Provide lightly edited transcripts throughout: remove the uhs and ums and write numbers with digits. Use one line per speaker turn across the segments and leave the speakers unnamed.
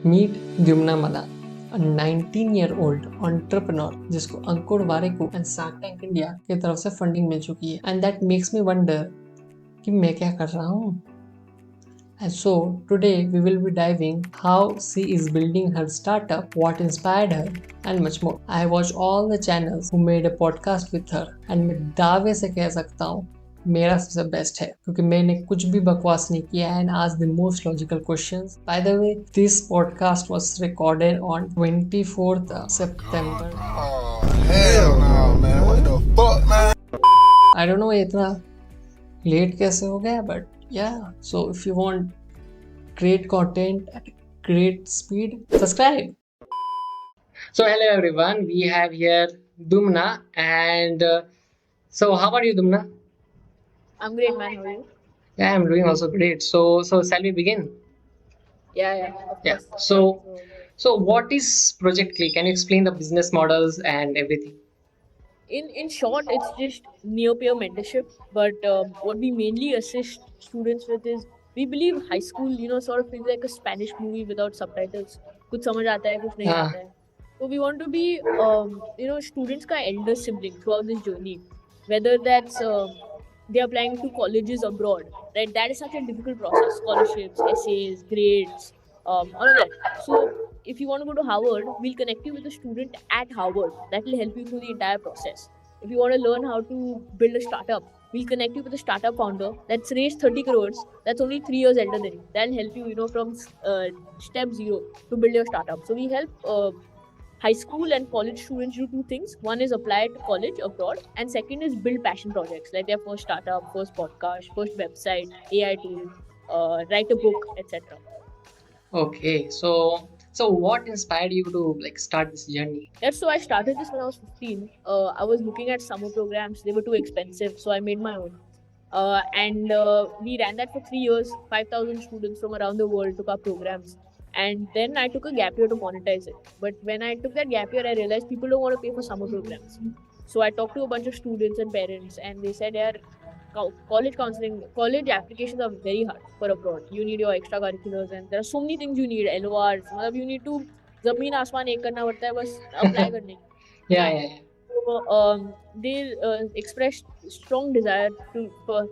Meet Dyumna Madan, a 19-year-old entrepreneur जिसको Ankur Warikoo and Shark Tank India की तरफ से फंडिंग मिल चुकी है and that makes me wonder कि मैं क्या कर रहा हूँ. And so today we will be diving how she is building her startup, what inspired her, and much more. I watch all the channels who made a podcast with her, and मैं दावे से कह सकता हूँ मेरा सबसे best है क्योंकि मैंने कुछ भी बकवास नहीं किया है and asked the most logical questions. By the way, this podcast was recorded on 24th September.
Oh, hell no, man. What the fuck, man?
I don't know ये इतना लेट कैसे हो गया, but yeah. So if you want great content at great speed, subscribe. So hello everyone, we have here Dyumna and so how are you, Dyumna?
I'm great, man. How are you?
Yeah, I'm doing also great. So shall we begin?
Yeah, of
Yeah.
course.
So what is Project Click? Can you explain the business models and everything?
In short, it's just near-peer mentorship. But what we mainly assist students with is we believe high school, sort of feels like a Spanish movie without subtitles. कुछ समझ आता है, कुछ नहीं
हाँ.
आता है. So we want to be, students का elder sibling throughout this journey. Whether that's they're applying to colleges abroad, right? That is such a difficult process. Scholarships, essays, grades, all of that. So if you want to go to Harvard, we'll connect you with a student at Harvard. That will help you through the entire process. If you want to learn how to build a startup, we'll connect you with a startup founder that's raised 30 crores. That's only 3 years elder than you. That'll help you, from step zero to build your startup. So we help high school and college students do two things. One is apply to college abroad, and second is build passion projects like their first startup, first podcast, first website, AI tool, write a book, etc.
Okay. So what inspired you to start this journey?
Yes, so I started this when I was 15. I was looking at summer programs. They were too expensive, so I made my own. And we ran that for 3 years. 5,000 students from around the world took our programs. And then I took a gap year to monetize it. But when I took that gap year, I realized people don't want to pay for summer programs. So I talked to a bunch of students and parents, and they said, "Yeah, college counseling, college applications are very hard for abroad. You need your extracurriculars, and there are so many things you need. LORs, मतलब you need to ज़मीन आसमान एक करना पड़ता है बस apply करने के."
Yeah.
So they expressed strong desire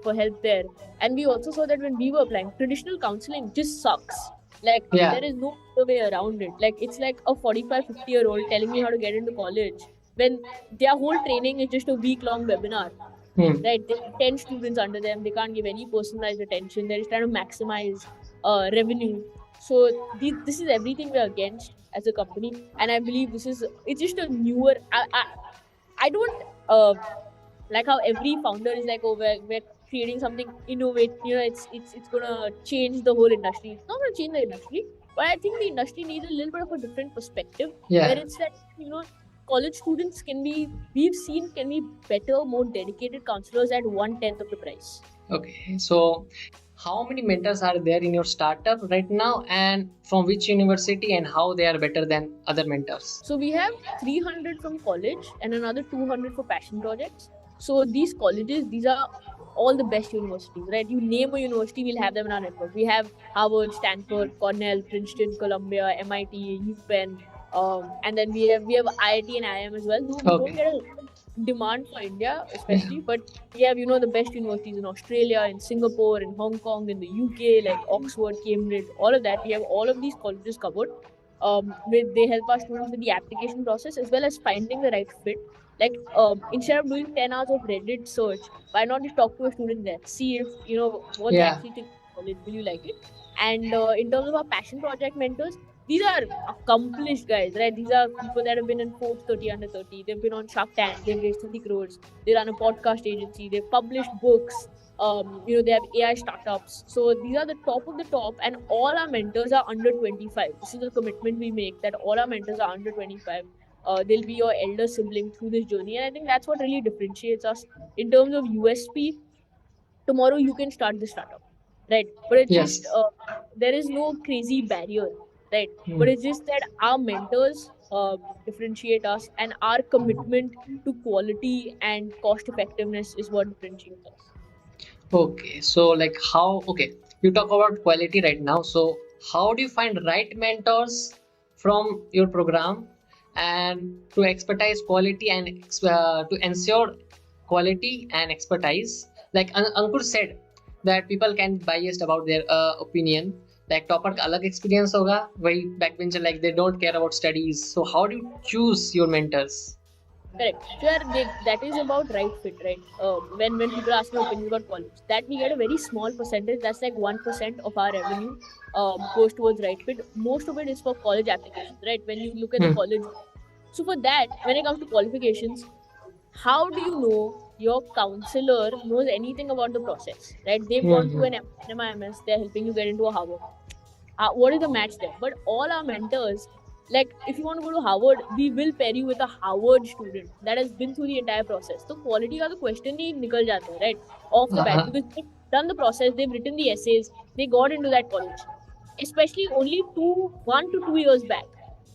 for help there, and we also saw that when we were applying, traditional counseling just sucks. Like
Yeah.
there is no other way around it. Like it's like a 45, 50-year-old telling me how to get into college when their whole training is just a week-long webinar. Right? There are 10 students under them. They can't give any personalized attention. They're just trying to maximize revenue. So this is everything we're against as a company, and I believe it's just a newer. I don't like how every founder is like, oh, we're creating something innovative. It's gonna change the whole industry. It's not gonna change the industry, but I think the industry needs a little bit of a different perspective.
Yeah.
Where it's that college students can be better, more dedicated counselors at 1/10 of the price.
Okay. So how many mentors are there in your startup right now, and from which university, and how they are better than other mentors?
So we have 300 from college and another 200 for passion projects. So these colleges, these are all the best universities, right? You name a university, we'll have them in our network. We have Harvard, Stanford, Cornell, Princeton, Columbia, MIT, UPenn, and then we have IIT and IIM as well. We don't get a demand for India especially, but we have the best universities in Australia, in Singapore, in Hong Kong, in the UK, like Oxford, Cambridge, all of that. We have all of these colleges covered. They help our students with the application process as well as finding the right fit. Like instead of doing 10 hours of Reddit search, why not just talk to a student there, see if what they actually think of college, will you like it? And in terms of our passion project mentors, these are accomplished guys, right? These are people that have been in Forbes 30 under 30. They've been on Shark Tank. They've raised 30 crores. They run a podcast agency. They've published books. They have AI startups. So these are the top of the top, and all our mentors are under 25. This is the commitment we make, that all our mentors are under 25. They'll be your elder sibling through this journey, and I think that's what really differentiates us in terms of USP. Tomorrow you can start the startup, right? But it's just there is no crazy barrier, right? But it's just that our mentors differentiate us, and our commitment to quality and cost effectiveness is what differentiates us.
Okay. So you talk about quality right now. So how do you find right mentors from your program and to expertise quality and to ensure quality and expertise? Like Ankur said that people can be biased about their opinion. Like topper का अलग experience होगा, वही backbencher like they don't care about studies. So how do you choose your mentors?
Correct. So that is about right fit, right? When people ask my opinion about college, that we get a very small percentage. That's like 1% of our revenue goes towards right fit. Most of it is for college applications, right? When you look at the college. So for that, when it comes to qualifications, how do you know your counselor knows anything about the process, right? They've gone through an MIMS, they're helping you get into a Harvard. What is the match there? But all our mentors, like if you want to go to Harvard, we will pair you with a Harvard student that has been through the entire process. So quality का तो question ही निकल जाता है, right? Off the bat, because they've done the process, they've written the essays, they got into that college, especially only 1 to 2 years back,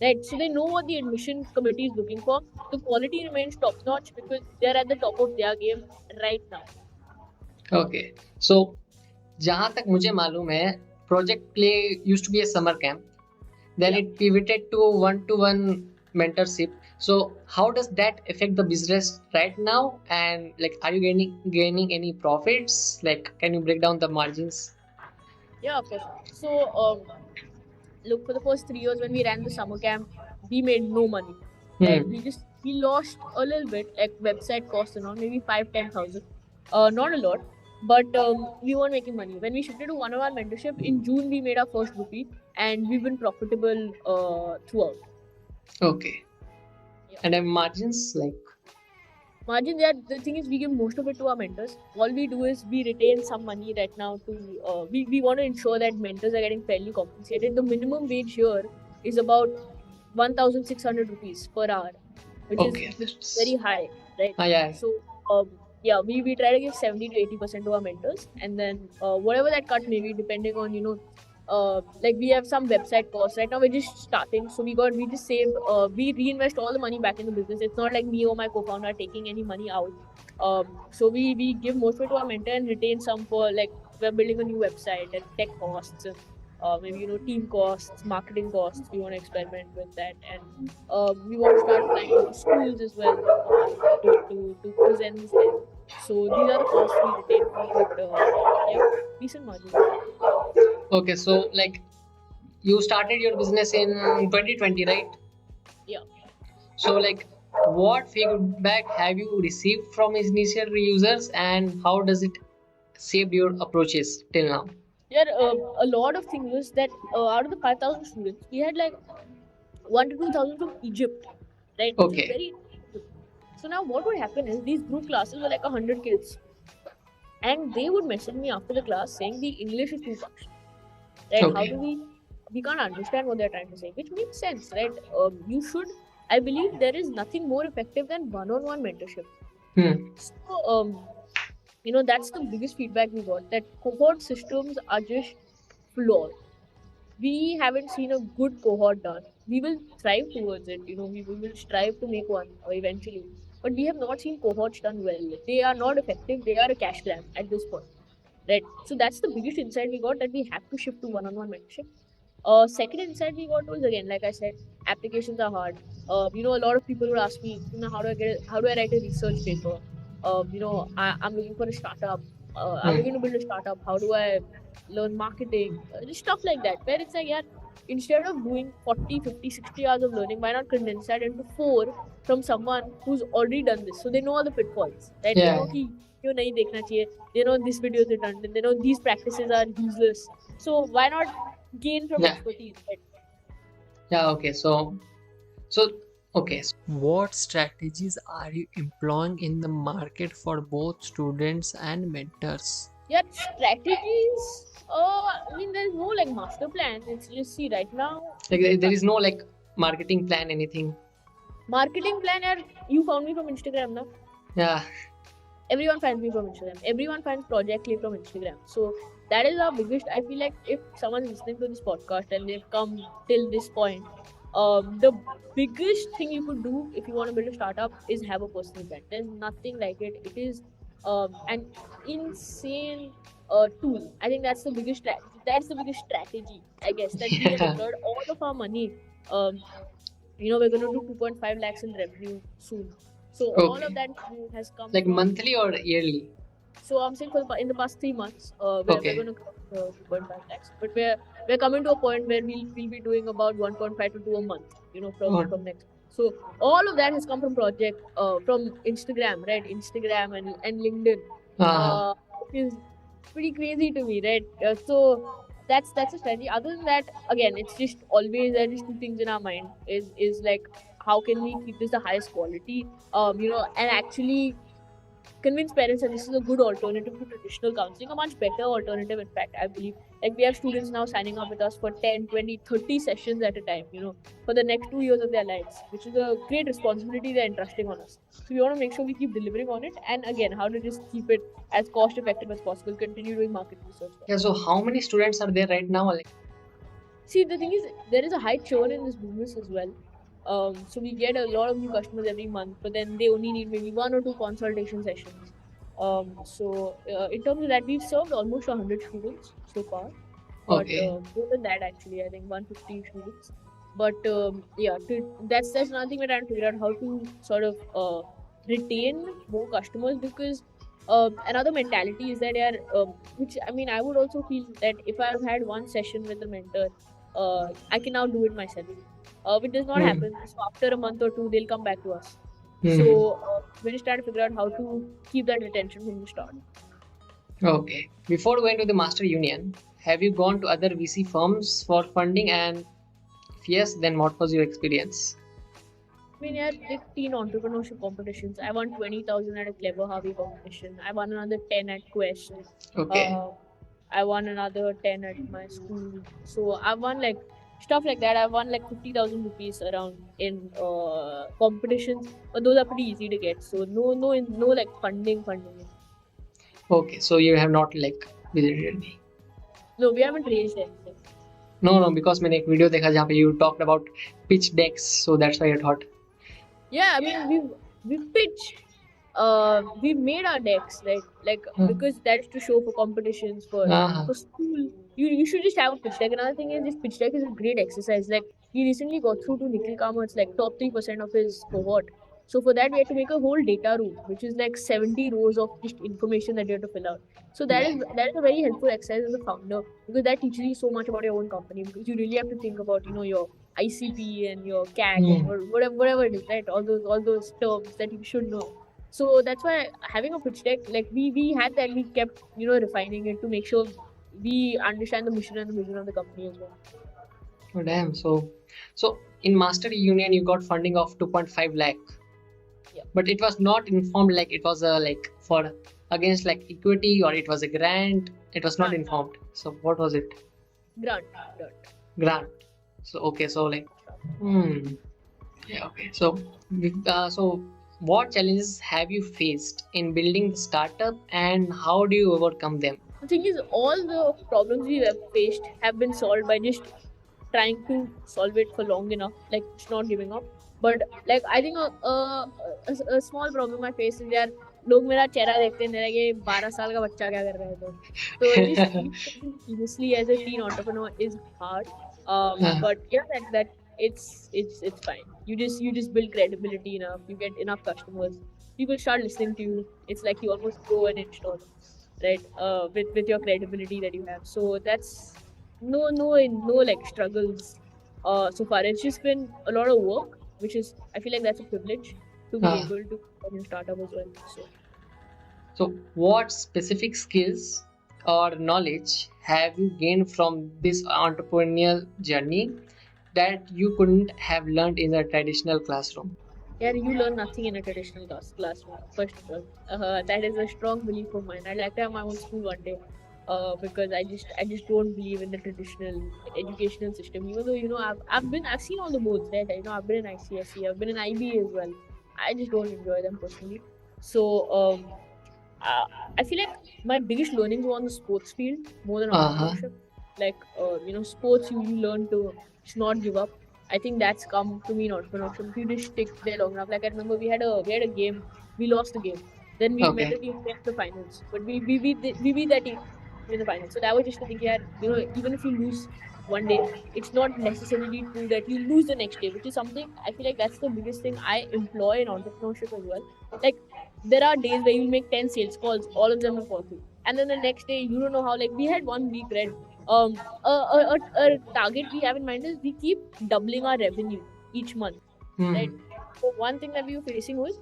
right? So they know what the admission committee is looking for. The quality remains top notch because they're at the top of their game right now.
Okay, so जहाँ तक मुझे मालूम है, Project Play used to be a summer camp. Then it pivoted to one-to-one mentorship. So how does that affect the business right now? And like, are you gaining any profits? Like, can you break down the margins?
Yeah, of course. So look, for the first 3 years when we ran the summer camp, we made no money. Right? We lost a little bit, like website costs and all, maybe 5-10,000. Not a lot, but we weren't making money. When we shifted to one-on-one mentorship in June, we made our first rupee, and we've been profitable throughout.
Okay.
Yeah.
And then margins, like
margin, yeah, the thing is we give most of it to our mentors. All we do is we retain some money right now to we want to ensure that mentors are getting fairly compensated. The minimum wage here is about 1,600 rupees per hour, which is very high, right?
Yeah.
So yeah, we try to give 70 to 80% to our mentors, and then whatever that cut may be, depending on like we have some website costs right now. We're just starting, so we just save. We reinvest all the money back in the business. It's not like me or my co-founder are taking any money out. So we give most of it to our mentor and retain some for, like, we're building a new website and tech costs, and maybe team costs, marketing costs. We want to experiment with that, and we want to start applying to schools as well to present this there. So these are the costs we retain, but yeah, decent margins.
Okay, so like you started your business in 2020, right?
Yeah.
So like, what feedback have you received from initial users, and how does it shaped your approaches till now?
Yeah, a lot of things was that out of the 5,000 students, we had like 1 to 2,000 from Egypt, right?
Okay.
Very. So now what would happen is these group classes were like 100 kids, and they would message me after the class saying the English is too much, right?
Okay.
How do we can't understand what they're trying to say, which makes sense, right? You should. I believe there is nothing more effective than one-on-one mentorship. So that's the biggest feedback we got, that cohort systems are just flawed. We haven't seen a good cohort done. We will strive towards it, we will strive to make one eventually, but we have not seen cohorts done well. They are not effective. They are a cash grab at this point, right? So that's the biggest insight we got, that we have to shift to one-on-one mentorship. Second insight we got was, again, like I said, applications are hard. A lot of people would ask me, how do I write a research paper? I'm looking for a startup. I'm looking to build a startup. How do I learn marketing? Just stuff like that. Where it's like, yeah, instead of doing 40, 50, 60 hours of learning, why not condense that into 4 from someone who's already done this? So they know all the pitfalls, right?
Yeah.
They know ki kyun nahi dekhna chahiye. They know this video is redundant. They know these practices are useless. So why not gain from expertise, right?
Yeah. Okay. So okay. What strategies are you employing in the market for both students and mentors?
Yeah, strategies. There's no like master plan. It's just, see, right now.
Like there is no like marketing plan, anything.
Marketing plan, you found me from Instagram, no?
Yeah.
Everyone finds me from Instagram. Everyone finds Project Play from Instagram. So that is our biggest. I feel like if someone's listening to this podcast and they've come till this point, the biggest thing you could do if you want to build a startup is have a personal brand. There's nothing like it. It is an insane tool. I think that's the biggest strategy, I guess, that we have
Yeah.
deployed all of our money. Um, we're going to do 2.5 lakhs in revenue soon. So all of
Okay.
that money has come
Like
from.
monthly or yearly?
So I'm saying in the past 3 months, we're
Okay.
going to cross 2.5 lakhs, but we're coming to a point where we'll be doing about 1.5 to 2 a month,
Oh,
from next. So all of that has come from project, from Instagram, right? Instagram and LinkedIn,
uh-huh.
which is pretty crazy to me, right? So that's a strategy. Other than that, again, it's just always there is two things in our mind is like, how can we keep this the highest quality, and actually convince parents that this is a good alternative to traditional counseling, a much better alternative, in fact, I believe. Like, we have students now signing up with us for 10, 20, 30 sessions at a time, for the next 2 years of their lives, which is a great responsibility they're entrusting on us. So we want to make sure we keep delivering on it. And again, how to just keep it as cost effective as possible, continue doing market research there.
Yeah, so how many students are there right now? Like,
See, the thing is, there is a high churn in this business as well. So we get a lot of new customers every month, but then they only need maybe one or two consultation sessions. In terms of that, we've served almost 100 students so far, but
okay.
more than that, actually, I think 150 students. But yeah, that's another thing we're trying to figure out, how to sort of retain more customers, because another mentality is that they are, which I mean, I would also feel that if I've had one session with a mentor, I can now do it myself. Which does not
Hmm.
happen. So after a month or two, they'll come back to us.
Hmm.
So we're just trying to figure out how to keep that retention from the start.
Okay. Before going to the Master Union, have you gone to other VC firms for funding? And if yes, then what was your experience?
I mean, I did 10 entrepreneurship competitions. I won 20,000 at a Clever Harvey competition. I won another 10 at Quest.
Okay.
Uh, I won another 10 at my school. So I won like stuff like that. I won like 50,000 rupees around in competitions, but those are pretty easy to get. So no like funding.
Okay. So you have not like visited me.
No, we haven't raised anything.
No, because मैंने एक video देखा जहाँ पे you talked about pitch decks, so that's why I thought.
Yeah, I mean, we've pitched, we've made our decks, right? Like, because that's to show for competitions,
Uh-huh.
for school. You should just have a pitch deck. Another thing is, this pitch deck is a great exercise. Like, we recently got through to Nikhil Kamat's like top 3% of his cohort. So for that, we had to make a whole data room, which is like 70 rows of just information that you have to fill out. So
Yeah.
that is a very helpful exercise as a founder, because that teaches you so much about your own company, because you really have to think about your ICP and your CAC and
Hmm.
whatever it is, right? All those terms that you should know. So that's why having a pitch deck, like we had that, we kept refining it to make sure we understand the mission and the vision of the company as well.
Oh, damn. So in Master Union, you got funding of 2.5 lakh.
Yeah.
But it was not informed like it was a like for against like equity or it was a grant. It was not
Grant.
informed. So what was it?
Grant.
Grant. So okay. So like, yeah. Okay. So what challenges have you faced in building the startup and how do you overcome them?
The thing is, all the problems we have faced have been solved by just trying to solve it for long enough, like just not giving up. But like, I think a small problem I face is यार, लोग मेरा चेहरा देखते हैं मेरा ये 12 साल का बच्चा क्या कर रहा है, तो just taking seriously as a teen entrepreneur is hard. But yeah, that it's fine. You just build credibility enough, you get enough customers, people start listening to you. It's like you almost grow an inch taller, right? With your credibility that you have. So that's no like struggles so far. It's just been a lot of work, which is, I feel like that's a privilege to be able to run a startup as well.
So what specific skills or knowledge have you gained from this entrepreneurial journey that you couldn't have learned in a traditional classroom?
Yeah, you learn nothing in a traditional classroom. First of all, that is a strong belief of mine. I'd like to have my own school one day, because I just don't believe in the traditional educational system. Even though I've seen all the boards, right? I've been in ICSE, I've been in IB as well. I just don't enjoy them personally. So I feel like my biggest learnings were on the sports field more than entrepreneurship. Like, sports, you learn to just not give up. I think that's come to me in entrepreneurship. If you just stick there long enough. Like, I remember we had a game, we lost the game. Then we met
Okay.
a team in the finals, but we beat that team. be in the final. So that was just the thing here. Even if you lose one day, it's not necessarily true that you lose the next day, which is something I feel like that's the biggest thing I employ in entrepreneurship as well. Like there are days where you make 10 sales calls, all of them will fall through, and then the next day you don't know how. Like we had one week, right? A target we have in mind is we keep doubling our revenue each month, right? So one thing that we were facing was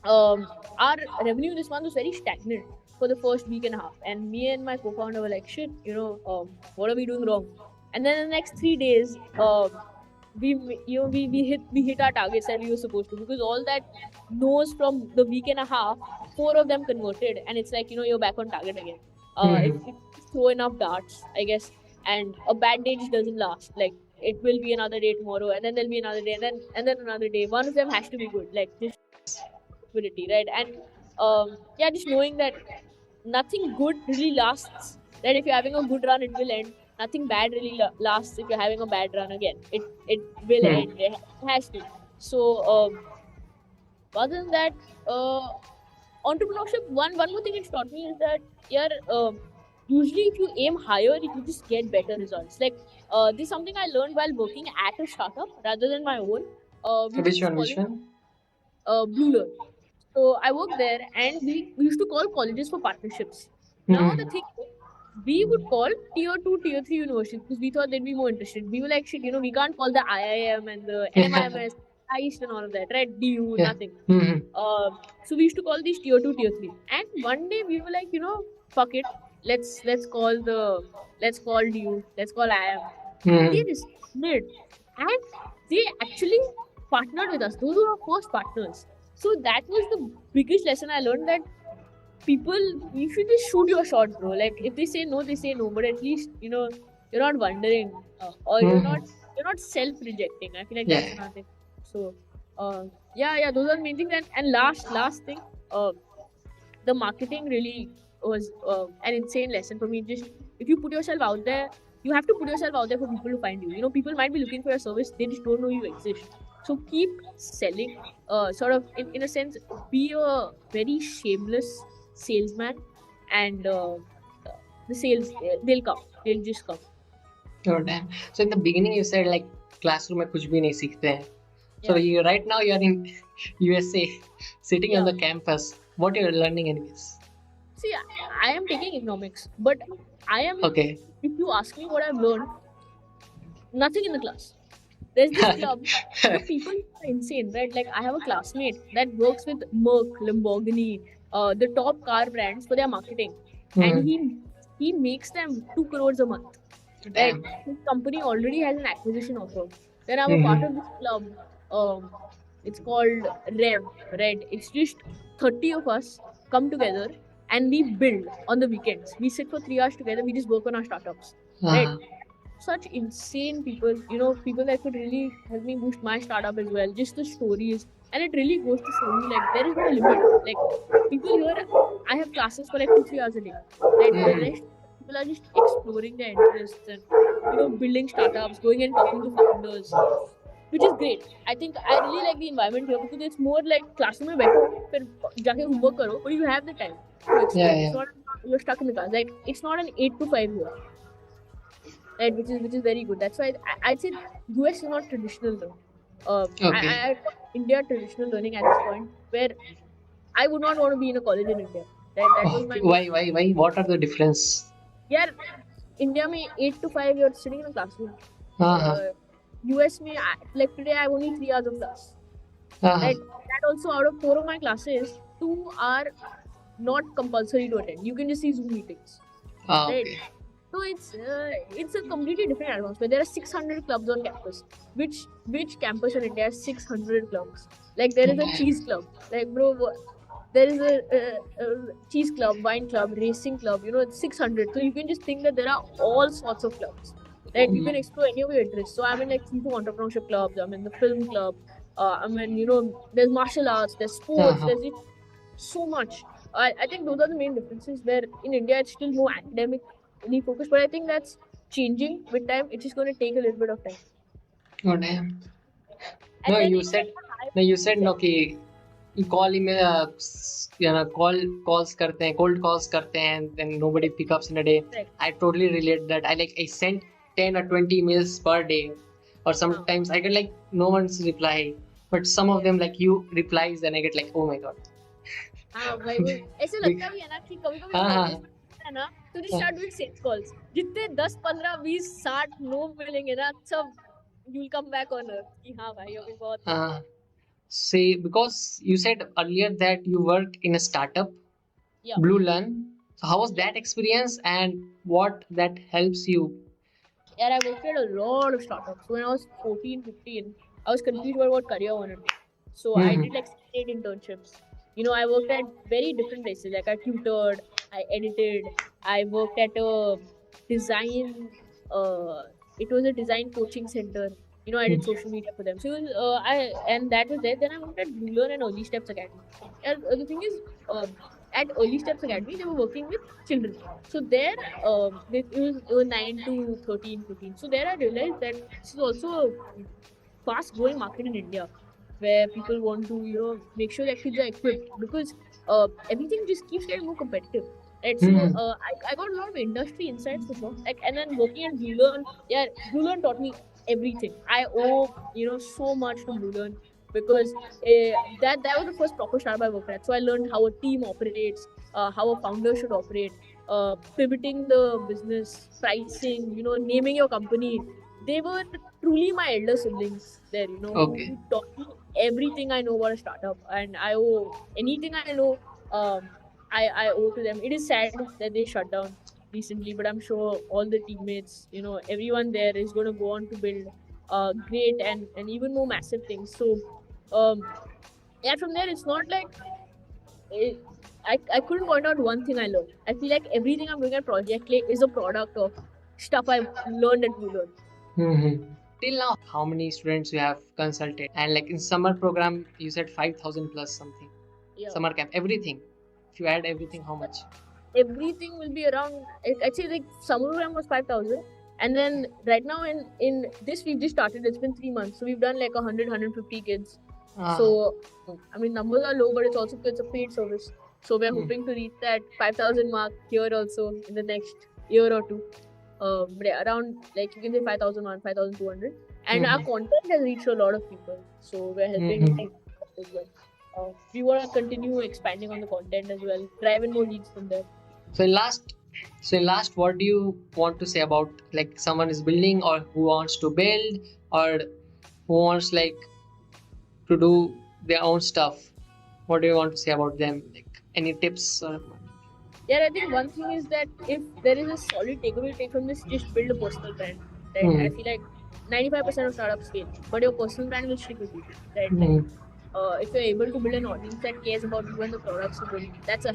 our revenue this month was very stagnant for the first week and a half, and me and my co-founder were like, shit, what are we doing wrong? And then the next 3 days, we hit our targets that we were supposed to, because all that no's from the week and a half, 4 of them converted, and it's like you're back on target again. If you throw enough darts, I guess, and a bad day just doesn't last. Like it will be another day tomorrow, and then there'll be another day, and then another day. One of them has to be good, like just possibility, right? And just knowing that nothing good really lasts. That if you're having a good run, it will end. Nothing bad really lasts if you're having a bad run again. It will end. It has to. So other than that, entrepreneurship. One more thing it's taught me is that usually if you aim higher, you just get better results. Like this is something I learned while working at a startup rather than my own.
Which one?
Blue Learn. So I worked there, and we used to call colleges for partnerships. Now the thing is, we would call tier 2, tier 3 universities because we thought they'd be more interested. We were like, shit, we can't call the IIM and the NMIMS, IEST and all of that, right? DU, nothing. So we used to call these tier 2, tier 3. And one day we were like, fuck it, let's call DU, let's call IIM. They responded, and they actually partnered with us. Those were our first partners. So that was the biggest lesson I learned, that people, you should just shoot your shot, bro. Like if they say no, they say no, but at least you're not wondering, or you're not self-rejecting. I feel like that's another thing. So those are the main things. And last thing, the marketing really was an insane lesson for me. Just if you put yourself out there, you have to put yourself out there for people to find you. People might be looking for your service, they just don't know you exist. So keep selling, sort of in a sense, be a very shameless salesman, and the sales, they'll come, they'll just come.
Oh damn! So in the beginning you said like classroom में कुछ भी नहीं सीखते हैं. So right now you are in USA, sitting on the campus. What you are learning anyways?
See, I am taking economics, but I am.
Okay.
If you ask me what I've learned, nothing in the class. There's this club. The people are insane, right? Like I have a classmate that works with Merck, Lamborghini, the top car brands for their marketing, and he makes them 2 crores a month. Right? His company already has an acquisition offer. Then I'm a part of this club. It's called Rev, right? It's just 30 of us come together and we build on the weekends. We sit for 3 hours together. We just work on our startups, right? Such insane people, people that could really help me boost my startup as well. Just the stories, and it really goes to show me like there is no limit. Like people here, I have classes for like 2-3 hours a day. Right? The rest people are just exploring their interests and building startups, going and talking to founders, which is great. I think I really like the environment here because it's more like classroom में बैठो, फिर जाके homework करो, but you have the time to explore. It's not you're stuck in the class. Like it's not an 8 to 5 here. Right, which is very good. That's why I'd say US is not traditional though. I India traditional learning at this point, where I would not want to be in a college in India. That was my
why? What are the difference?
Yeah, India में 8 to 5 you're sitting in a classroom. US में like today I have only 3 hours of class. Right, that also out of 4 of my classes, 2 are not compulsory to attend. You can just see Zoom meetings. Right.
Okay.
So it's a completely different atmosphere. There are 600 clubs on campus. Which campus in India has 600 clubs? Like there is a cheese club. Like bro, there is a cheese club, wine club, racing club. It's 600. So you can just think that there are all sorts of clubs. Right? You can explore any of your interests. So I'm in like 3 entrepreneurship clubs. I'm in the film club. I'm in there's martial arts. There's sports. There's so much. I think those are the main differences. Where in India it's still more academic. Focus, but I think that's changing with time. It's just going to take a little bit of time.
Oh damn! No, you said no. Call calls करते हैं, cold calls करते हैं, and then nobody pick ups in a day.
Correct.
I totally relate that. I sent 10 or 20 emails per day, or sometimes I get like no one's reply, but some of them like you replies, and I get like, oh my god.
हाँ भाई वो ऐसे लगता भी है ना कि कभी कभी
हाँ,
है ना तो you start doing sales calls. जितने 10 15 20 60 नो मिलेंगे ना सब you'll come back on earth कि हाँ भाई अभी बहुत
हाँ. Say, because you said earlier that you worked in a startup,
Yeah.
Blue Learn. So how was that experience, and what that helps you?
Yeah, I worked at a lot of startups. When I was 14, 15, I was confused about what career I wanted to take. So I did like 8 internships. You know, I worked at very different places. Like I tutored, I edited, I worked at a design, it was a design coaching center. You know, I did social media for them. So it was, and that was there. Then I worked at Blue Learn and Early Steps Academy. And the thing is, at Early Steps Academy, they were working with children. So there, it was 9 to 13, 15. So there I realized that this is also a fast growing market in India where people want to, you know, make sure their kids are equipped because everything just keeps getting more competitive. Right? So I got a lot of industry insights for sure. Like, and then working at Blue Learn, yeah, Blue Learn taught me everything. I owe, you know, so much to Blue Learn because that was the first proper startup I worked at. So I learned how a team operates, how a founder should operate, pivoting the business, pricing, you know, naming your company. They were truly my elder siblings there, you know,
Okay.
who taught me everything I know about a startup, and I owe anything I know. I owe to them. It is sad that they shut down recently, but I'm sure all the teammates, you know, everyone there is going to go on to build great and even more massive things. So, yeah, from there it's not like I couldn't point out one thing I learned. I feel like everything I'm doing at Project Lake is a product of stuff I learned at Blue Learn.
Till now, how many students you have consulted? And like in summer program, you said 5,000 plus something.
Yeah.
Summer camp, everything. If you add everything, how much?
Everything will be around. I'd say like summer program was 5,000, and then right now in this we've just started. It's been 3 months, so we've done like 100, 150 kids. So I mean numbers are low, but it's also it's a paid service. So we're hoping to reach that 5,000 mark here also in the next year or two. But yeah, around like you can say 5,001, 5,200, and our content has reached a lot of people. So we're helping as well. We want to continue expanding on the content as well, driving more leads from there.
So in last, what do you want to say about like someone is building or who wants to build or who wants like to do their own stuff? What do you want to say about them? Like any tips or?
Yeah, I think one thing is that if there is a solid takeaway to take from this, just build a personal brand. Right? I feel like 95% of startups fail, but your personal brand will stick with you. Right? Like, if you're able to build an audience that cares about you and the products you build, that's a,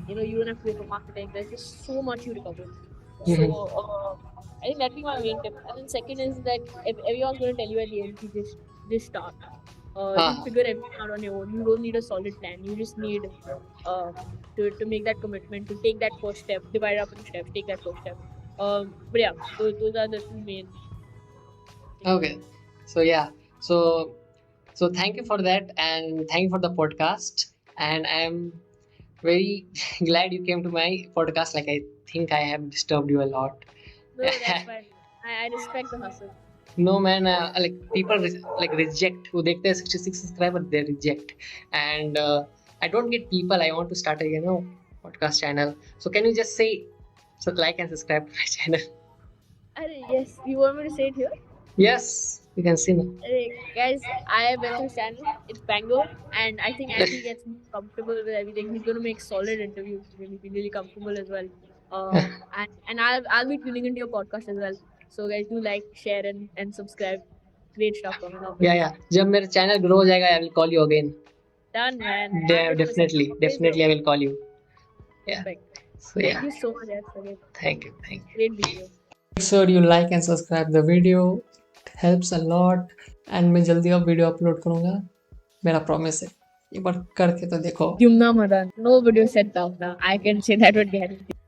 you know, you don't have to pay for marketing. There's just so much you recover. So I think that'd be my main tip. And then second is that if everyone's going to tell you at the end, you just start. You figure everything out on your own. You don't need a solid plan. You just need to make that commitment, to take that first step, divide it up into steps, take that first step. But yeah, those are the two main.
Okay, so yeah, so thank you for that, and thank you for the podcast, and I am very glad you came to my podcast. Like I think I have disturbed you a lot.
No, that's fine. I respect the hustle.
No man, like people like reject who they 66 subscribers, they reject, and I don't get people. I want to start a podcast channel. So can you just say so like and subscribe to my channel?
Yes, you want me to say it here?
Yes, you can see now.
Guys, I welcome this channel. It's Bango, and I think as he gets more comfortable with everything, he's gonna make solid interviews. He'll be really comfortable as well. And I'll be tuning into your podcast as well. So guys, do like, share, and subscribe. Great stuff coming up.
Yeah. जब मेरा channel grow हो जाएगा, I will call you again.
Done, man.
Definitely, I will call you. Yeah.
Perfect.
So yeah.
Thank you so much, guys.
Thank you.
Great video.
Make sure you like and subscribe the video. It helps a lot. And मैं जल्दी अब video upload करूँगा. मेरा promise है. एक बार करके तो देखो.
Dyumna Madan. No video set down now. I can say that with guarantee.